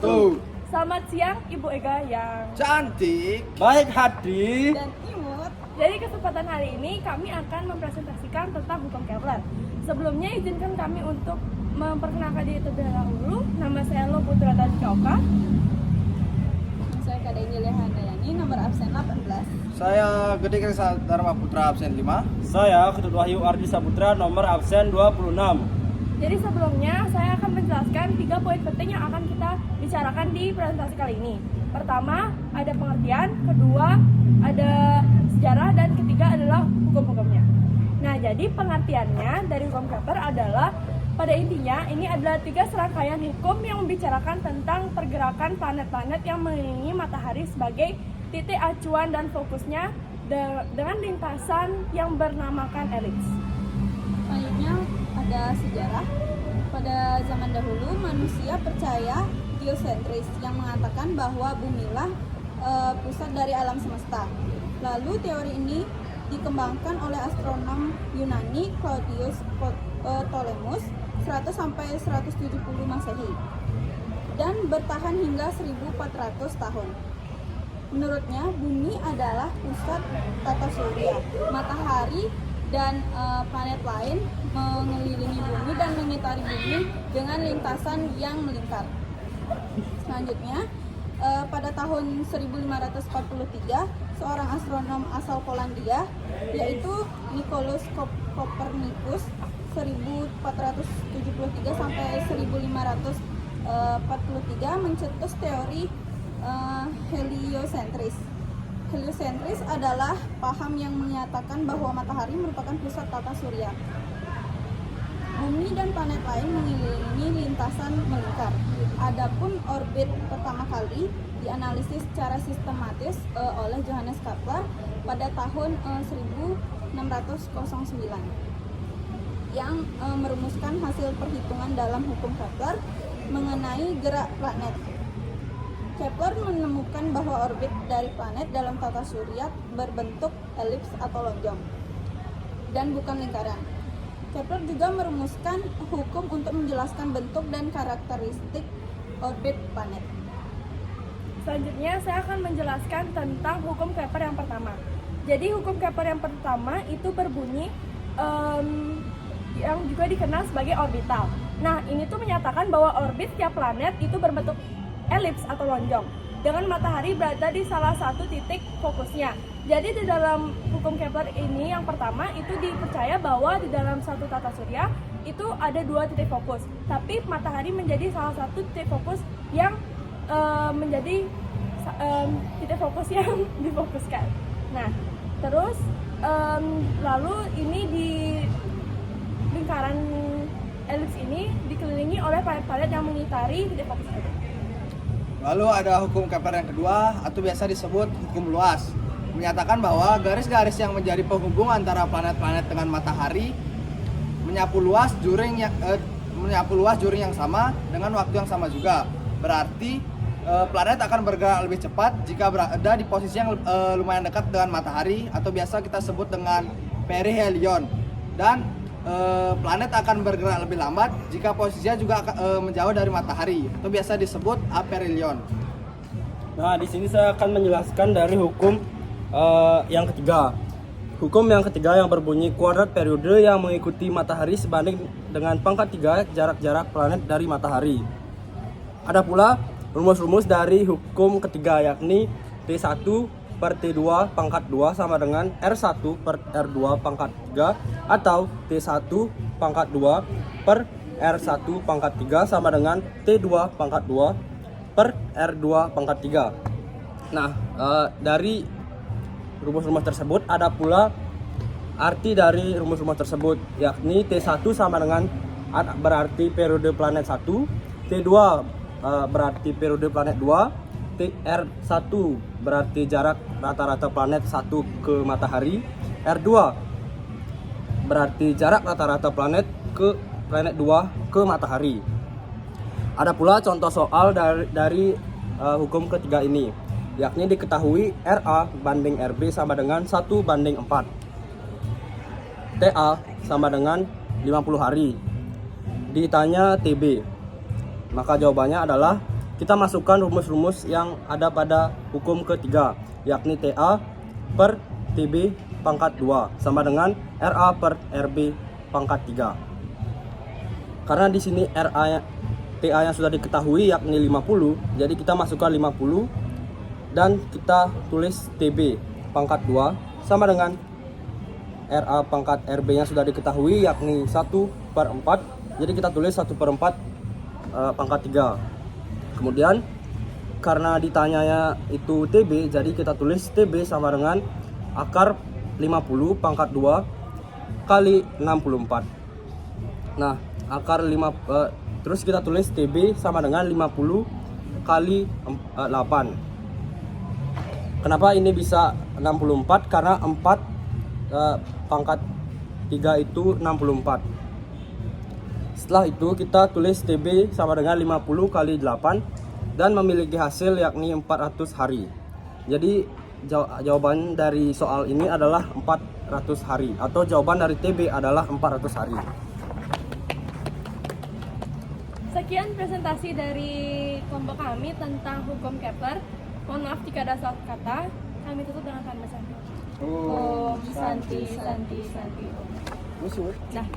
Swastiastu. Selamat siang Ibu Ega yang Cantik. Baik hati. dan imut. Jadi kesempatan hari ini kami akan mempresentasikan tentang hukum Kepler. Sebelumnya izinkan kami untuk memperkenalkan diri terlebih dahulu. Nama saya Lo Putra Tanjauka. Saya Kak Injilya Handayani, nomor absen 18. Saya Gede Krisa Dharma Putra absen 5. Saya Ketut Wahyu Ardi Saputra nomor absen 26. Jadi sebelumnya saya akan menjelaskan 3 poin penting yang akan kita bicarakan di presentasi kali ini. Pertama, ada pengertian, kedua, ada sejarah, dan ketiga adalah hukum-hukumnya. Nah, jadi pengertiannya dari hukum Kepler adalah pada intinya ini adalah 3 serangkaian hukum yang membicarakan tentang pergerakan planet-planet yang mengelilingi matahari sebagai titik acuan dan fokusnya dengan lintasan yang bernamakan elips. Selanjutnya ada sejarah. Pada zaman dahulu manusia percaya geosentris yang mengatakan bahwa bumilah pusat dari alam semesta. Lalu teori ini dikembangkan oleh astronom Yunani Claudius Ptolemus 100 sampai 170 Masehi dan bertahan hingga 1400 tahun. Menurutnya bumi adalah pusat tata surya. Matahari dan planet lain mengelilingi bumi dan mengitari bumi dengan lintasan yang melingkar. Selanjutnya, pada tahun 1543, seorang astronom asal Polandia, yaitu Nicolaus Copernicus 1473 sampai 1543 mencetus teori heliosentris. Heliosentris adalah paham yang menyatakan bahwa matahari merupakan pusat tata surya. Bumi dan planet lain mengelilingi lintasan melingkar. Adapun orbit pertama kali dianalisis secara sistematis oleh Johannes Kepler pada tahun 1609 yang merumuskan hasil perhitungan dalam hukum Kepler mengenai gerak planet. Kepler menemukan bahwa orbit dari planet dalam tata surya berbentuk elips atau lonjong dan bukan lingkaran. Kepler juga merumuskan hukum untuk menjelaskan bentuk dan karakteristik orbit planet. Selanjutnya saya akan menjelaskan tentang hukum Kepler yang pertama. Jadi hukum Kepler yang pertama itu berbunyi yang juga dikenal sebagai orbital. Nah, ini tuh menyatakan bahwa orbit tiap planet itu berbentuk elips atau lonjong dengan matahari berada di salah satu titik fokusnya. Jadi di dalam hukum Kepler ini yang pertama itu dipercaya bahwa di dalam satu tata surya itu ada 2 titik fokus, tapi matahari menjadi salah satu titik fokus yang menjadi titik fokus yang difokuskan. Nah, terus lalu ini di lingkaran elips ini dikelilingi oleh planet-planet yang mengitari titik fokus itu. Lalu ada hukum Kepler yang kedua atau biasa disebut hukum luas. Menyatakan bahwa garis-garis yang menjadi penghubung antara planet-planet dengan matahari menyapu luas juring yang sama dengan waktu yang sama juga. Berarti planet akan bergerak lebih cepat jika berada di posisi yang lumayan dekat dengan matahari atau biasa kita sebut dengan perihelion. Dan planet akan bergerak lebih lambat jika posisinya juga menjauh dari matahari atau biasa disebut aperihelion. Nah, di sini saya akan menjelaskan dari hukum yang ketiga. Hukum yang ketiga yang berbunyi kuadrat periode yang mengikuti matahari sebanding dengan pangkat 3 jarak-jarak planet dari matahari. Ada pula rumus-rumus dari hukum ketiga yakni T1 per T2 pangkat 2 sama dengan R1 per R2 pangkat 3 atau T1 pangkat 2 per R1 pangkat 3 sama dengan T2 pangkat 2 per R2 pangkat 3. Nah, dari rumus-rumus tersebut ada pula arti dari rumus-rumus tersebut yakni T1 sama dengan berarti periode planet 1, T2 berarti periode planet 2, R1 berarti jarak rata-rata planet 1 ke matahari, R2 berarti jarak rata-rata planet ke planet 2 ke matahari. Ada pula contoh soal dari hukum ketiga ini, yakni diketahui RA banding RB sama dengan 1 banding 4. TA sama dengan 50 hari. Ditanya TB, maka jawabannya adalah kita masukkan rumus-rumus yang ada pada hukum ketiga, yakni TA per TB pangkat 2 sama dengan RA per RB pangkat 3. Karena di sini TA yang sudah diketahui yakni 50, jadi kita masukkan 50 dan kita tulis TB pangkat 2 sama dengan RA pangkat RB yang sudah diketahui yakni 1/4, jadi kita tulis 1/4 pangkat 3. Kemudian karena ditanyanya itu TB, jadi kita tulis TB sama dengan akar 50 pangkat 2 kali 64. Nah, terus kita tulis TB sama dengan 50 kali 8. Kenapa ini bisa 64? Karena 4 pangkat 3 itu 64. Setelah itu kita tulis TB sama dengan 50 kali 8 dan memiliki hasil yakni 400 hari. Jadi jawaban dari soal ini adalah 400 hari, atau jawaban dari TB adalah 400 hari. Sekian presentasi dari kelompok kami tentang hukum Kepler. Mohon maaf jika ada salah kata. Kami tutup dengan kalimat santi. Om Santi Santi Santi. Musuh. Dah.